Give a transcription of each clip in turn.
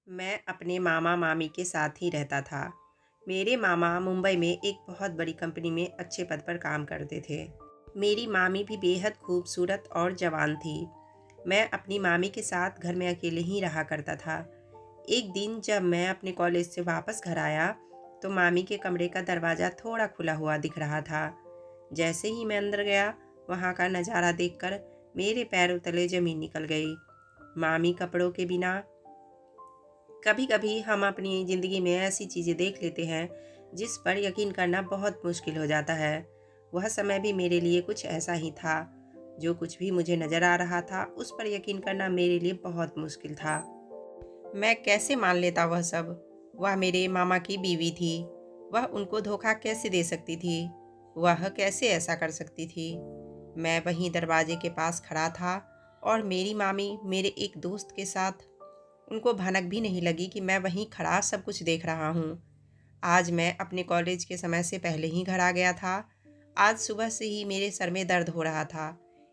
मैं अपने मामा मामी के साथ ही रहता था। मेरे मामा मुंबई में एक बहुत बड़ी कंपनी में अच्छे पद पर काम करते थे। मेरी मामी भी बेहद खूबसूरत और जवान थी। मैं अपनी मामी के साथ घर में अकेले ही रहा करता था। एक दिन जब मैं अपने कॉलेज से वापस घर आया तो मामी के कमरे का दरवाज़ा थोड़ा खुला हुआ दिख रहा था। जैसे ही मैं अंदर गया, वहाँ का नज़ारा देखकर मेरे पैरों तले ज़मीन निकल गई। मामी कपड़ों के बिना कभी कभी हम अपनी ज़िंदगी में ऐसी चीज़ें देख लेते हैं जिस पर यकीन करना बहुत मुश्किल हो जाता है। वह समय भी मेरे लिए कुछ ऐसा ही था। जो कुछ भी मुझे नज़र आ रहा था उस पर यकीन करना मेरे लिए बहुत मुश्किल था। मैं कैसे मान लेता वह सब। वह मेरे मामा की बीवी थी। वह उनको धोखा कैसे दे सकती थी। वह कैसे ऐसा कर सकती थी। मैं वहीं दरवाजे के पास खड़ा था और मेरी मामी मेरे एक दोस्त के साथ। उनको भनक भी नहीं लगी कि मैं वहीं खड़ा सब कुछ देख रहा हूँ। आज मैं अपने कॉलेज के समय से पहले ही घर आ गया था। आज सुबह से ही मेरे सर में दर्द हो रहा था,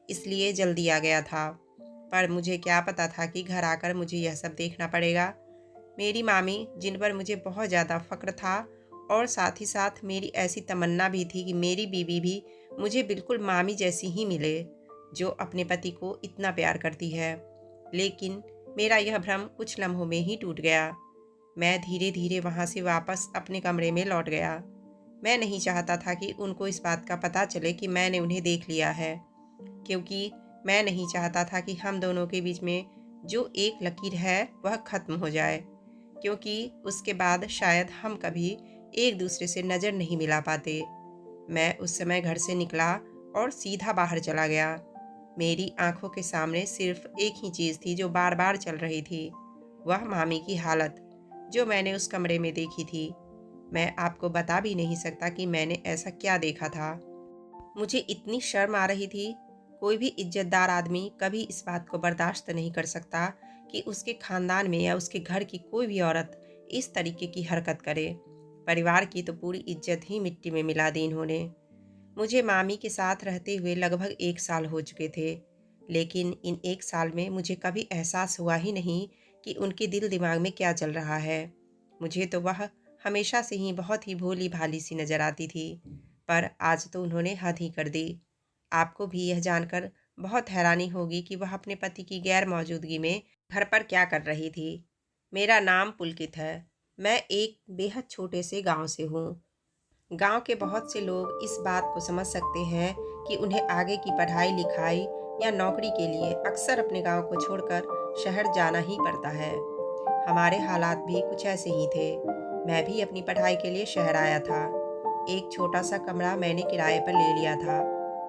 इसलिए जल्दी आ गया था। पर मुझे क्या पता था कि घर आकर मुझे यह सब देखना पड़ेगा। मेरी मामी, जिन पर मुझे बहुत ज़्यादा फ़क्र था, और साथ ही साथ मेरी ऐसी तमन्ना भी थी कि मेरी बीवी भी मुझे बिल्कुल मामी जैसी ही मिले, जो अपने पति को इतना प्यार करती है। लेकिन मेरा यह भ्रम कुछ लम्हों में ही टूट गया। मैं धीरे धीरे वहाँ से वापस अपने कमरे में लौट गया। मैं नहीं चाहता था कि उनको इस बात का पता चले कि मैंने उन्हें देख लिया है, क्योंकि मैं नहीं चाहता था कि हम दोनों के बीच में जो एक लकीर है वह ख़त्म हो जाए, क्योंकि उसके बाद शायद हम कभी एक दूसरे से नज़र नहीं मिला पाते। मैं उस समय घर से निकला और सीधा बाहर चला गया। मेरी आंखों के सामने सिर्फ एक ही चीज़ थी जो बार बार चल रही थी, वह मामी की हालत, जो मैंने उस कमरे में देखी थी। मैं आपको बता भी नहीं सकता कि मैंने ऐसा क्या देखा था। मुझे इतनी शर्म आ रही थी। कोई भी इज्जतदार आदमी कभी इस बात को बर्दाश्त नहीं कर सकता कि उसके खानदान में या उसके घर की कोई भी औरत इस तरीके की हरकत करे। परिवार की तो पूरी इज्जत ही मिट्टी में मिला दी इन्होंने। मुझे मामी के साथ रहते हुए लगभग 1 साल हो चुके थे, लेकिन इन 1 साल में मुझे कभी एहसास हुआ ही नहीं कि उनके दिल दिमाग में क्या चल रहा है। मुझे तो वह हमेशा से ही बहुत ही भोली भाली सी नज़र आती थी, पर आज तो उन्होंने हद ही कर दी। आपको भी यह जानकर बहुत हैरानी होगी कि वह अपने पति की गैर मौजूदगी में घर पर क्या कर रही थी। मेरा नाम पुलकित है। मैं एक बेहद छोटे से गांव से हूँ। गांव के बहुत से लोग इस बात को समझ सकते हैं कि उन्हें आगे की पढ़ाई लिखाई या नौकरी के लिए अक्सर अपने गांव को छोड़कर शहर जाना ही पड़ता है। हमारे हालात भी कुछ ऐसे ही थे। मैं भी अपनी पढ़ाई के लिए शहर आया था। एक छोटा सा कमरा मैंने किराए पर ले लिया था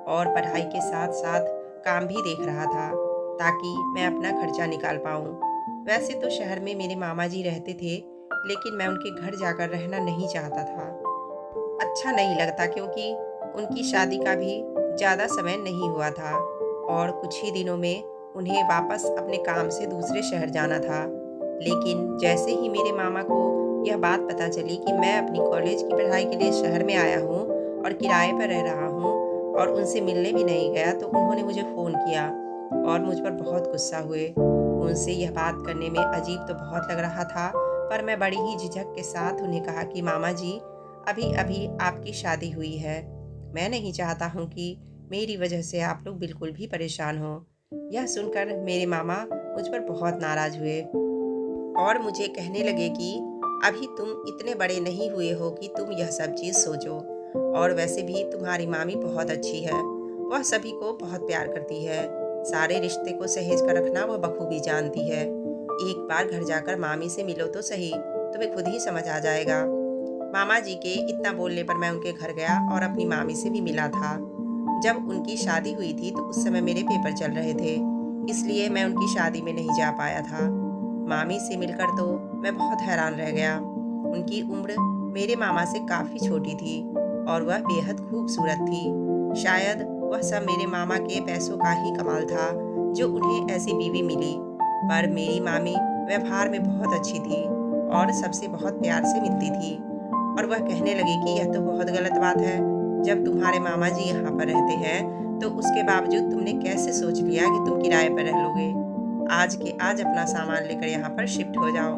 और पढ़ाई के साथ साथ काम भी देख रहा था, ताकि मैं अपना खर्चा निकाल पाऊँ। वैसे तो शहर में मेरे मामा जी रहते थे, लेकिन मैं उनके घर जाकर रहना नहीं चाहता था। अच्छा नहीं लगता, क्योंकि उनकी शादी का भी ज़्यादा समय नहीं हुआ था और कुछ ही दिनों में उन्हें वापस अपने काम से दूसरे शहर जाना था। लेकिन जैसे ही मेरे मामा को यह बात पता चली कि मैं अपनी कॉलेज की पढ़ाई के लिए शहर में आया हूँ और किराए पर रह रहा हूँ और उनसे मिलने भी नहीं गया, तो उन्होंने मुझे फ़ोन किया और मुझ पर बहुत गुस्सा हुए। उनसे यह बात करने में अजीब तो बहुत लग रहा था, पर मैं बड़ी ही झिझक के साथ उन्हें कहा कि मामा जी, अभी-अभी आपकी शादी हुई है। मैं नहीं चाहता हूँ कि मेरी वजह से आप लोग बिल्कुल भी परेशान हों। यह सुनकर मेरे मामा मुझ पर बहुत नाराज़ हुए और मुझे कहने लगे कि अभी तुम इतने बड़े नहीं हुए हो कि तुम यह सब चीज़ सोचो, और वैसे भी तुम्हारी मामी बहुत अच्छी है। वह सभी को बहुत प्यार करती है। सारे रिश्ते को सहेज कर रखना वह बखूबी जानती है। एक बार घर जाकर मामी से मिलो तो सही, तुम्हें खुद ही समझ आ जाएगा। मामा जी के इतना बोलने पर मैं उनके घर गया और अपनी मामी से भी मिला था। जब उनकी शादी हुई थी तो उस समय मेरे पेपर चल रहे थे, इसलिए मैं उनकी शादी में नहीं जा पाया था। मामी से मिलकर तो मैं बहुत हैरान रह गया। उनकी उम्र मेरे मामा से काफ़ी छोटी थी और वह बेहद खूबसूरत थी। शायद वह सब मेरे मामा के पैसों का ही कमाल था जो उन्हें ऐसी बीवी मिली। पर मेरी मामी व्यवहार में बहुत अच्छी थी और सबसे बहुत प्यार से मिलती थी। और वह कहने लगी कि यह तो बहुत गलत बात है। जब तुम्हारे मामा जी यहाँ पर रहते हैं तो उसके बावजूद तुमने कैसे सोच लिया कि तुम किराए पर रह लोगे। आज के आज अपना सामान लेकर यहाँ पर शिफ्ट हो जाओ।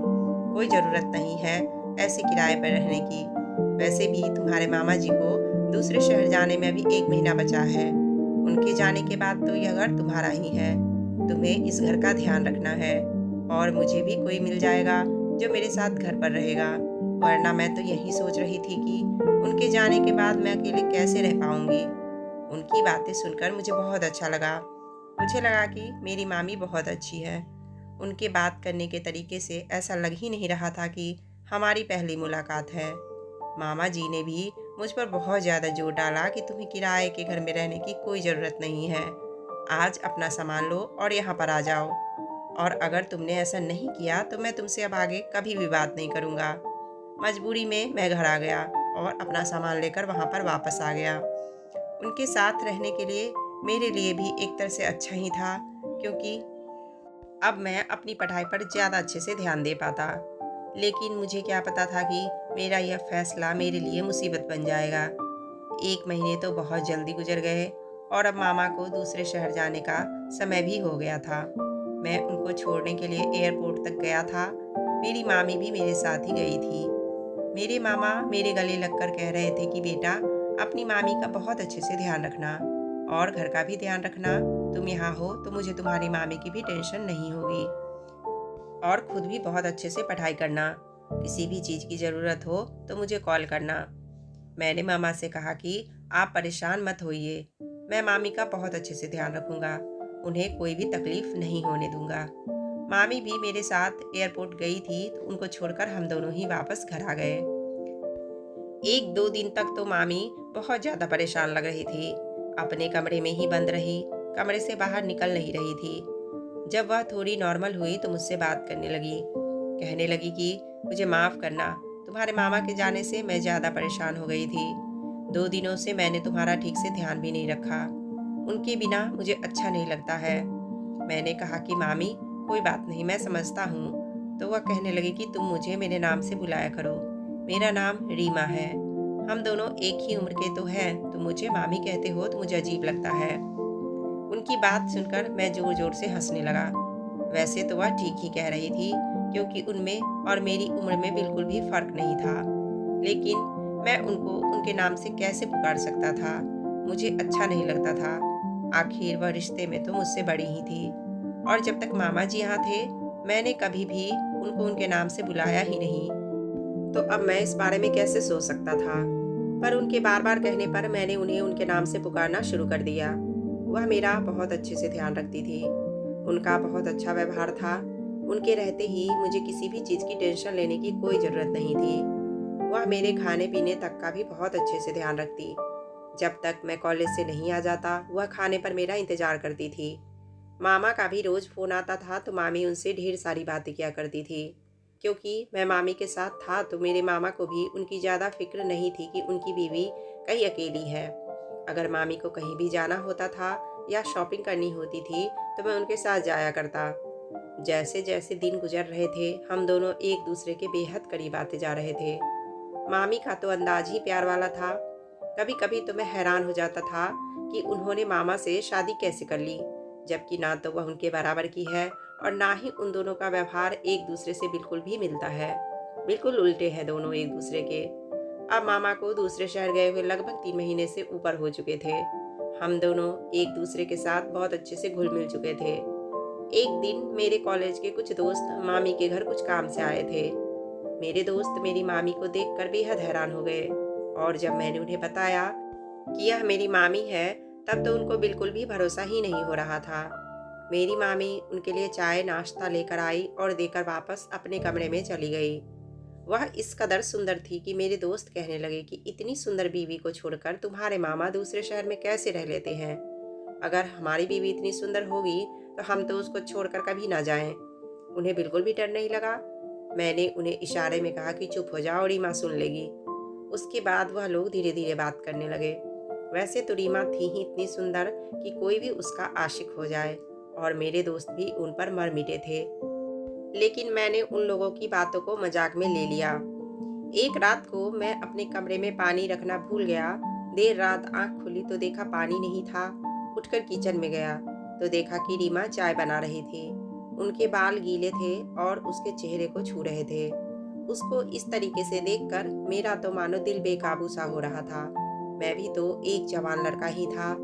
कोई ज़रूरत नहीं है ऐसे किराए पर रहने की। वैसे भी तुम्हारे मामा जी को दूसरे शहर जाने में अभी 1 महीना बचा है। उनके जाने के बाद तो यह घर तुम्हारा ही है। तुम्हें इस घर का ध्यान रखना है और मुझे भी कोई मिल जाएगा जो मेरे साथ घर पर रहेगा। वरना मैं तो यही सोच रही थी कि उनके जाने के बाद मैं अकेले कैसे रह पाऊँगी। उनकी बातें सुनकर मुझे बहुत अच्छा लगा। मुझे लगा कि मेरी मामी बहुत अच्छी है। उनके बात करने के तरीके से ऐसा लग ही नहीं रहा था कि हमारी पहली मुलाकात है। मामा जी ने भी मुझ पर बहुत ज़्यादा जोर डाला कि तुम्हें किराए के घर में रहने की कोई ज़रूरत नहीं है। आज अपना सामान लो और यहाँ पर आ जाओ। और अगर तुमने ऐसा नहीं किया तो मैं तुमसे अब आगे कभी भी बात नहीं करूँगा। मजबूरी में मैं घर आ गया और अपना सामान लेकर वहाँ पर वापस आ गया। उनके साथ रहने के लिए मेरे लिए भी एक तरह से अच्छा ही था, क्योंकि अब मैं अपनी पढ़ाई पर ज़्यादा अच्छे से ध्यान दे पाता। लेकिन मुझे क्या पता था कि मेरा यह फैसला मेरे लिए मुसीबत बन जाएगा। 1 महीने तो बहुत जल्दी गुजर गए और अब मामा को दूसरे शहर जाने का समय भी हो गया था। मैं उनको छोड़ने के लिए एयरपोर्ट तक गया था। मेरी मामी भी मेरे साथ ही गई थी। मेरे मामा मेरे गले लगकर कह रहे थे कि बेटा, अपनी मामी का बहुत अच्छे से ध्यान रखना और घर का भी ध्यान रखना। तुम यहाँ हो तो मुझे तुम्हारी मामी की भी टेंशन नहीं होगी। और खुद भी बहुत अच्छे से पढ़ाई करना। किसी भी चीज़ की ज़रूरत हो तो मुझे कॉल करना। मैंने मामा से कहा कि आप परेशान मत होइए, मैं मामी का बहुत अच्छे से ध्यान रखूँगा। उन्हें कोई भी तकलीफ़ नहीं होने दूँगा। मामी भी मेरे साथ एयरपोर्ट गई थी तो उनको छोड़कर हम दोनों ही वापस घर आ गए। 1-2 दिन तक तो मामी बहुत ज़्यादा परेशान लग रही थी। अपने कमरे में ही बंद रही, कमरे से बाहर निकल नहीं रही थी। जब वह थोड़ी नॉर्मल हुई तो मुझसे बात करने लगी। कहने लगी कि मुझे माफ़ करना, तुम्हारे मामा के जाने से मैं ज़्यादा परेशान हो गई थी। 2 दिनों से मैंने तुम्हारा ठीक से ध्यान भी नहीं रखा। उनके बिना मुझे अच्छा नहीं लगता है। मैंने कहा कि मामी, कोई बात नहीं, मैं समझता हूँ। तो वह कहने लगी कि तुम मुझे मेरे नाम से बुलाया करो। मेरा नाम रीमा है। हम दोनों एक ही उम्र के तो हैं, तुम मुझे मामी कहते हो तो मुझे अजीब लगता है। उनकी बात सुनकर मैं ज़ोर-ज़ोर से हँसने लगा। वैसे तो वह ठीक ही कह रही थी, क्योंकि उनमें और मेरी उम्र में बिल्कुल भी फ़र्क नहीं था। लेकिन मैं उनको उनके नाम से कैसे पुकार सकता था? मुझे अच्छा नहीं लगता था। आखिर वह रिश्ते में तो मुझसे बड़ी ही थी। और जब तक मामा जी यहाँ थे, मैंने कभी भी उनको उनके नाम से बुलाया ही नहीं। तो अब मैं इस बारे में कैसे सोच सकता था? पर उनके बार-बार कहने पर मैंने उन्हें उनके नाम से पुकारना शुरू कर दिया। वह मेरा बहुत अच्छे से ध्यान रखती थी। उनका बहुत अच्छा व्यवहार था। उनके रहते ही मुझे किसी भी चीज़ की टेंशन लेने की कोई ज़रूरत नहीं थी। वह मेरे खाने-पीने तक का भी बहुत अच्छे से ध्यान रखती। जब तक मैं कॉलेज से नहीं आ जाता, वह खाने पर मेरा इंतज़ार करती थी। मामा का भी रोज़ फ़ोन आता था तो मामी उनसे ढेर सारी बातें किया करती थी। क्योंकि मैं मामी के साथ था तो मेरे मामा को भी उनकी ज़्यादा फ़िक्र नहीं थी कि उनकी बीवी कहीं अकेली है। अगर मामी को कहीं भी जाना होता था या शॉपिंग करनी होती थी तो मैं उनके साथ जाया करता। जैसे-जैसे दिन गुज़र रहे थे, हम दोनों एक दूसरे के बेहद करीब आते जा रहे थे। मामी का तो अंदाज़ ही प्यार वाला था। कभी-कभी तो मैं हैरान हो जाता था कि उन्होंने मामा से शादी कैसे कर ली, जबकि ना तो वह उनके बराबर की है और ना ही उन दोनों का व्यवहार एक दूसरे से बिल्कुल भी मिलता है। बिल्कुल उल्टे हैं दोनों एक दूसरे के। अब मामा को दूसरे शहर गए हुए लगभग 3 महीने से ऊपर हो चुके थे। हम दोनों एक दूसरे के साथ बहुत अच्छे से घुल-मिल चुके थे। एक दिन मेरे कॉलेज के कुछ दोस्त मामी के घर कुछ काम से आए थे। मेरे दोस्त मेरी मामी को देखकर बेहद हैरान हो गए और जब मैंने उन्हें बताया कि यह मेरी मामी है, तब तो उनको बिल्कुल भी भरोसा ही नहीं हो रहा था। मेरी मामी उनके लिए चाय नाश्ता लेकर आई और देकर वापस अपने कमरे में चली गई। वह इस कदर सुंदर थी कि मेरे दोस्त कहने लगे कि इतनी सुंदर बीवी को छोड़कर तुम्हारे मामा दूसरे शहर में कैसे रह लेते हैं। अगर हमारी बीवी इतनी सुंदर होगी तो हम तो उसको छोड़कर कभी ना जाएं। उन्हें बिल्कुल भी डर नहीं लगा। मैंने उन्हें इशारे में कहा कि चुप हो जाओ, रीमा सुन लेगी। उसके बाद वह लोग धीरे धीरे बात करने लगे। वैसे तो रीमा थी ही इतनी सुंदर कि कोई भी उसका आशिक हो जाए और मेरे दोस्त भी उन पर मर मिटे थे। लेकिन मैंने उन लोगों की बातों को मजाक में ले लिया। एक रात को मैं अपने कमरे में पानी रखना भूल गया। देर रात आंख खुली तो देखा पानी नहीं था। उठकर किचन में गया तो देखा कि रीमा चाय बना रही थी। उनके बाल गीले थे और उसके चेहरे को छू रहे थे। उसको इस तरीके से देखकर मेरा तो मानो दिल बेकाबू सा हो रहा था। मैं भी तो एक जवान लड़का ही था,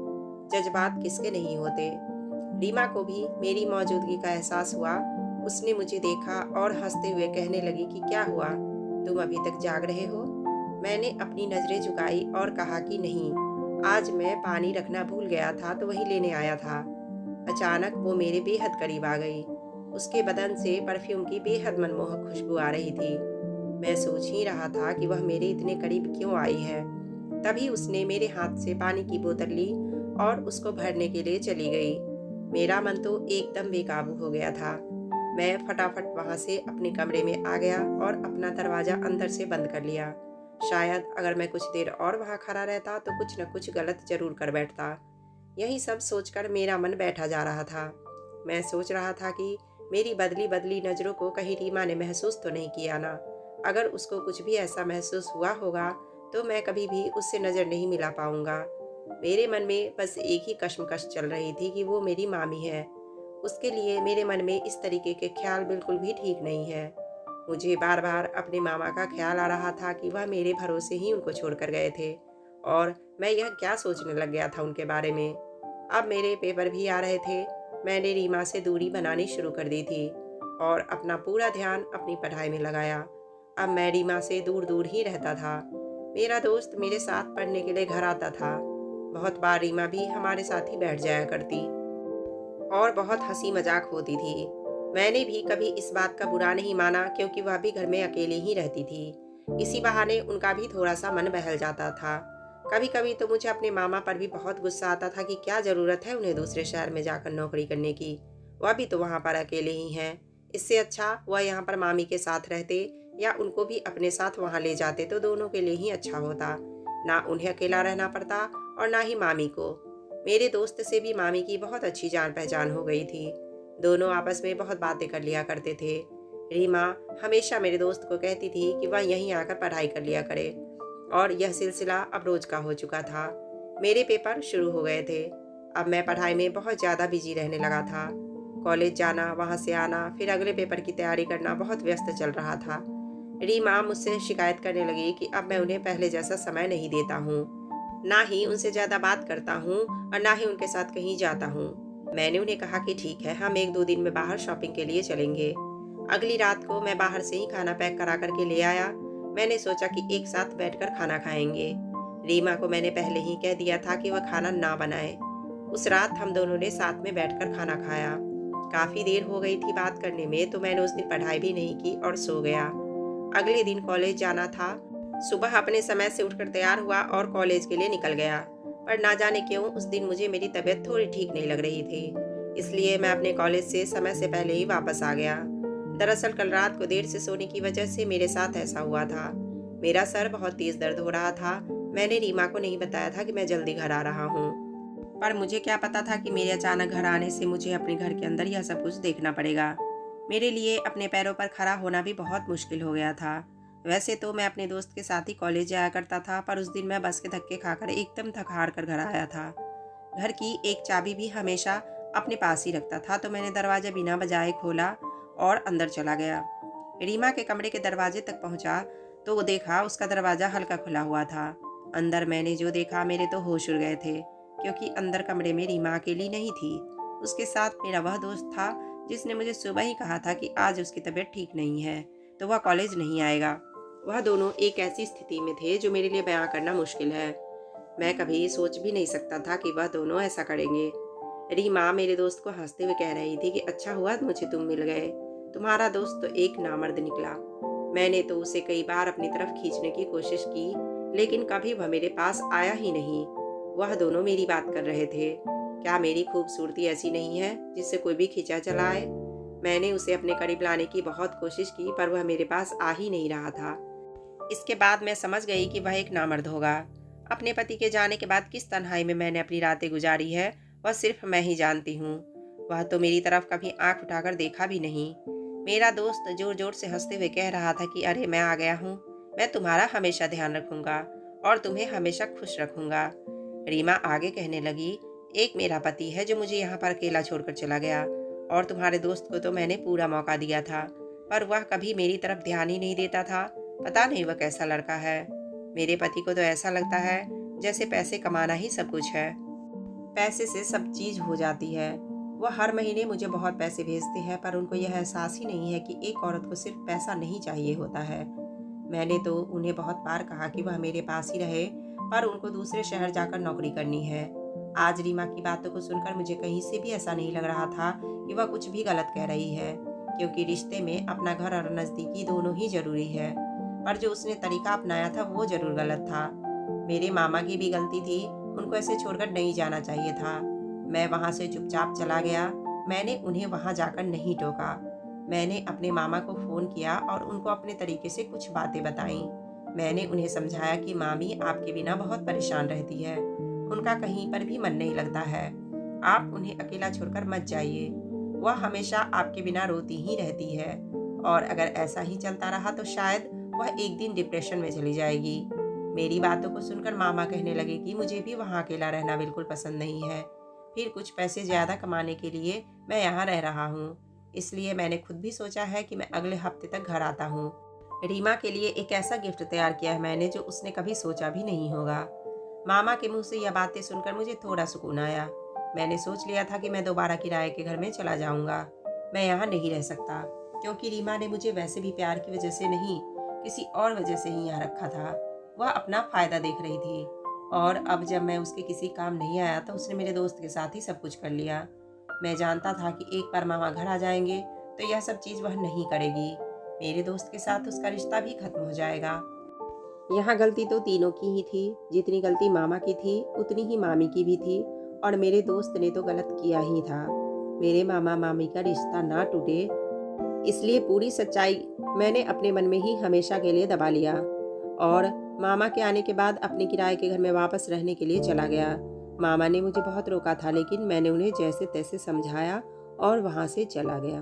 जज्बात किसके नहीं होते। रीमा को भी मेरी मौजूदगी का एहसास हुआ। उसने मुझे देखा और हंसते हुए कहने लगी कि क्या हुआ, तुम अभी तक जाग रहे हो? मैंने अपनी नज़रें झुकाई और कहा कि नहीं, आज मैं पानी रखना भूल गया था तो वही लेने आया था। अचानक वो मेरे बेहद करीब आ गई। उसके बदन से परफ्यूम की बेहद मनमोहक खुशबू आ रही थी। मैं सोच ही रहा था कि वह मेरे इतने करीब क्यों आई है। तभी उसने मेरे हाथ से पानी की बोतल ली और उसको भरने के लिए चली गई। मेरा मन तो एकदम बेकाबू हो गया था। मैं फटाफट वहां से अपने कमरे में आ गया और अपना दरवाज़ा अंदर से बंद कर लिया। शायद अगर मैं कुछ देर और वहां खड़ा रहता तो कुछ न कुछ गलत जरूर कर बैठता। यही सब सोचकर मेरा मन बैठा जा रहा था। मैं सोच रहा था कि मेरी बदली बदली नज़रों को कहीं रीमा ने महसूस तो नहीं किया ना। अगर उसको कुछ भी ऐसा महसूस हुआ होगा तो मैं कभी भी उससे नज़र नहीं मिला पाऊंगा। मेरे मन में बस एक ही कश्मकश चल रही थी कि वो मेरी मामी है। उसके लिए मेरे मन में इस तरीके के ख्याल बिल्कुल भी ठीक नहीं है। मुझे बार बार अपने मामा का ख्याल आ रहा था कि वह मेरे भरोसे ही उनको छोड़कर गए थे और मैं यह क्या सोचने लग गया था उनके बारे में। अब मेरे पेपर भी आ रहे थे। मैंने रीमा से दूरी बनानी शुरू कर दी थी और अपना पूरा ध्यान अपनी पढ़ाई में लगाया। अब मैं रीमा से दूर दूर ही रहता था। मेरा दोस्त मेरे साथ पढ़ने के लिए घर आता था। बहुत बार रीमा भी हमारे साथ ही बैठ जाया करती और बहुत हंसी मजाक होती थी। मैंने भी कभी इस बात का बुरा नहीं माना क्योंकि वह भी घर में अकेले ही रहती थी। इसी बहाने उनका भी थोड़ा सा मन बहल जाता था। कभी कभी तो मुझे अपने मामा पर भी बहुत गुस्सा आता था कि क्या ज़रूरत है उन्हें दूसरे शहर में जाकर नौकरी करने की। वह भी तो वहाँ पर अकेले ही हैं। इससे अच्छा वह यहाँ पर मामी के साथ रहते या उनको भी अपने साथ वहाँ ले जाते तो दोनों के लिए ही अच्छा होता। ना उन्हें अकेला रहना पड़ता और ना ही मामी को। मेरे दोस्त से भी मामी की बहुत अच्छी जान पहचान हो गई थी। दोनों आपस में बहुत बातें कर लिया करते थे। रीमा हमेशा मेरे दोस्त को कहती थी कि वह यहीं आकर पढ़ाई कर लिया करे और यह सिलसिला अब रोज का हो चुका था। मेरे पेपर शुरू हो गए थे। अब मैं पढ़ाई में बहुत ज़्यादा बिजी रहने लगा था। कॉलेज जाना, वहाँ से आना, फिर अगले पेपर की तैयारी करना बहुत व्यस्त चल रहा था। रीमा मुझसे शिकायत करने लगी कि अब मैं उन्हें पहले जैसा समय नहीं देता हूँ, ना ही उनसे ज़्यादा बात करता हूँ और ना ही उनके साथ कहीं जाता हूँ। मैंने उन्हें कहा कि ठीक है, हम एक दो दिन में बाहर शॉपिंग के लिए चलेंगे। अगली रात को मैं बाहर से ही खाना पैक करा करके ले आया। मैंने सोचा कि एक साथ बैठकर खाना खाएंगे। रीमा को मैंने पहले ही कह दिया था कि वह खाना ना बनाए। उस रात हम दोनों ने साथ में बैठकर खाना खाया। काफ़ी देर हो गई थी बात करने में तो मैंने उस दिन पढ़ाई भी नहीं की और सो गया। अगले दिन कॉलेज जाना था। सुबह अपने समय से उठकर तैयार हुआ और कॉलेज के लिए निकल गया। पर ना जाने क्यों उस दिन मुझे मेरी तबीयत थोड़ी ठीक नहीं लग रही थी, इसलिए मैं अपने कॉलेज से समय से पहले ही वापस आ गया। दरअसल कल रात को देर से सोने की वजह से मेरे साथ ऐसा हुआ था। मेरा सर बहुत तेज दर्द हो रहा था। मैंने रीमा को नहीं बताया था कि मैं जल्दी घर आ रहा हूँ, पर मुझे क्या पता था कि मेरे अचानक घर आने से मुझे अपने घर के अंदर यह सब कुछ देखना पड़ेगा। मेरे लिए अपने पैरों पर खड़ा होना भी बहुत मुश्किल हो गया था। वैसे तो मैं अपने दोस्त के साथ ही कॉलेज जाया करता था, पर उस दिन मैं बस के धक्के खाकर एकदम थक हार कर घर आया था। घर की एक चाबी भी हमेशा अपने पास ही रखता था, तो मैंने दरवाज़ा बिना बजाए खोला और अंदर चला गया। रीमा के कमरे के दरवाजे तक पहुंचा तो वो देखा उसका दरवाज़ा हल्का खुला हुआ था। अंदर मैंने जो देखा मेरे तो होश उड़ गए थे, क्योंकि अंदर कमरे में रीमा अकेली नहीं थी। उसके साथ मेरा वह दोस्त था जिसने मुझे सुबह ही कहा था कि आज उसकी तबीयत ठीक नहीं है तो वह कॉलेज नहीं आएगा। वह दोनों एक ऐसी स्थिति में थे जो मेरे लिए बयां करना मुश्किल है। मैं कभी सोच भी नहीं सकता था कि वह दोनों ऐसा करेंगे। रीमा मेरे दोस्त को हंसते हुए कह रही थी कि अच्छा हुआ मुझे तुम मिल गए, तुम्हारा दोस्त तो एक नामर्द निकला। मैंने तो उसे कई बार अपनी तरफ खींचने की कोशिश की, लेकिन कभी वह मेरे पास आया ही नहीं। वह दोनों मेरी बात कर रहे थे। क्या मेरी खूबसूरती ऐसी नहीं है जिससे कोई भी खींचा चला आए? मैंने उसे अपने करीब लाने की बहुत कोशिश की, पर वह मेरे पास आ ही नहीं रहा था। इसके बाद मैं समझ गई कि वह एक नामर्द होगा। अपने पति के जाने के बाद किस तन्हाई में मैंने अपनी रातें गुजारी है वह सिर्फ मैं ही जानती हूँ। वह तो मेरी तरफ कभी आंख उठाकर देखा भी नहीं। मेरा दोस्त जोर जोर से हंसते हुए कह रहा था कि अरे मैं आ गया हूँ, मैं तुम्हारा हमेशा ध्यान रखूंगा और तुम्हें हमेशा खुश रखूंगा। रीमा आगे कहने लगी, एक मेरा पति है जो मुझे यहाँ पर अकेला छोड़कर चला गया और तुम्हारे दोस्त को तो मैंने पूरा मौका दिया था, पर वह कभी मेरी तरफ ध्यान ही नहीं देता था। पता नहीं वह कैसा लड़का है। मेरे पति को तो ऐसा लगता है जैसे पैसे कमाना ही सब कुछ है। पैसे से सब चीज़ हो जाती है। वह हर महीने मुझे बहुत पैसे भेजते हैं, पर उनको यह एहसास ही नहीं है कि एक औरत को सिर्फ पैसा नहीं चाहिए होता है। मैंने तो उन्हें बहुत बार कहा कि वह मेरे पास ही रहे, पर उनको दूसरे शहर जाकर नौकरी करनी है। आज रीमा की बातों को सुनकर मुझे कहीं से भी ऐसा नहीं लग रहा था कि वह कुछ भी गलत कह रही है, क्योंकि रिश्ते में अपना घर और नज़दीकी दोनों ही जरूरी है। पर जो उसने तरीका अपनाया था वो जरूर गलत था। मेरे मामा की भी गलती थी, उनको ऐसे छोड़कर नहीं जाना चाहिए था। मैं वहाँ से चुपचाप चला गया। मैंने उन्हें वहाँ जाकर नहीं टोका। मैंने अपने मामा को फ़ोन किया और उनको अपने तरीके से कुछ बातें बताईं। मैंने उन्हें समझाया कि मामी आपके बिना बहुत परेशान रहती है, उनका कहीं पर भी मन नहीं लगता है। आप उन्हें अकेला छोड़कर मत जाइए, वह हमेशा आपके बिना रोती ही रहती है, और अगर ऐसा ही चलता रहा तो शायद वह एक दिन डिप्रेशन में चली जाएगी। मेरी बातों को सुनकर मामा कहने लगे कि मुझे भी वहाँ अकेला रहना बिल्कुल पसंद नहीं है। फिर कुछ पैसे ज़्यादा कमाने के लिए मैं यहाँ रह रहा हूँ, इसलिए मैंने खुद भी सोचा है कि मैं अगले हफ्ते तक घर आता हूँ। रीमा के लिए एक ऐसा गिफ्ट तैयार किया है मैंने जो उसने कभी सोचा भी नहीं होगा। मामा के मुंह से यह बातें सुनकर मुझे थोड़ा सुकून आया। मैंने सोच लिया था कि मैं दोबारा किराए के घर में चला जाऊंगा। मैं यहाँ नहीं रह सकता, क्योंकि रीमा ने मुझे वैसे भी प्यार की वजह से नहीं, किसी और वजह से ही यहाँ रखा था। वह अपना फ़ायदा देख रही थी, और अब जब मैं उसके किसी काम नहीं आया तो उसने मेरे दोस्त के साथ ही सब कुछ कर लिया। मैं जानता था कि एक बार मामा घर आ जाएंगे तो यह सब चीज़ वह नहीं करेगी। मेरे दोस्त के साथ उसका रिश्ता भी खत्म हो जाएगा। यहाँ गलती तो तीनों की ही थी। जितनी गलती मामा की थी उतनी ही मामी की भी थी, और मेरे दोस्त ने तो गलत किया ही था। मेरे मामा मामी का रिश्ता ना टूटे, इसलिए पूरी सच्चाई मैंने अपने मन में ही हमेशा के लिए दबा लिया, और मामा के आने के बाद अपने किराए के घर में वापस रहने के लिए चला गया। मामा ने मुझे बहुत रोका था, लेकिन मैंने उन्हें जैसे तैसे समझाया और वहाँ से चला गया।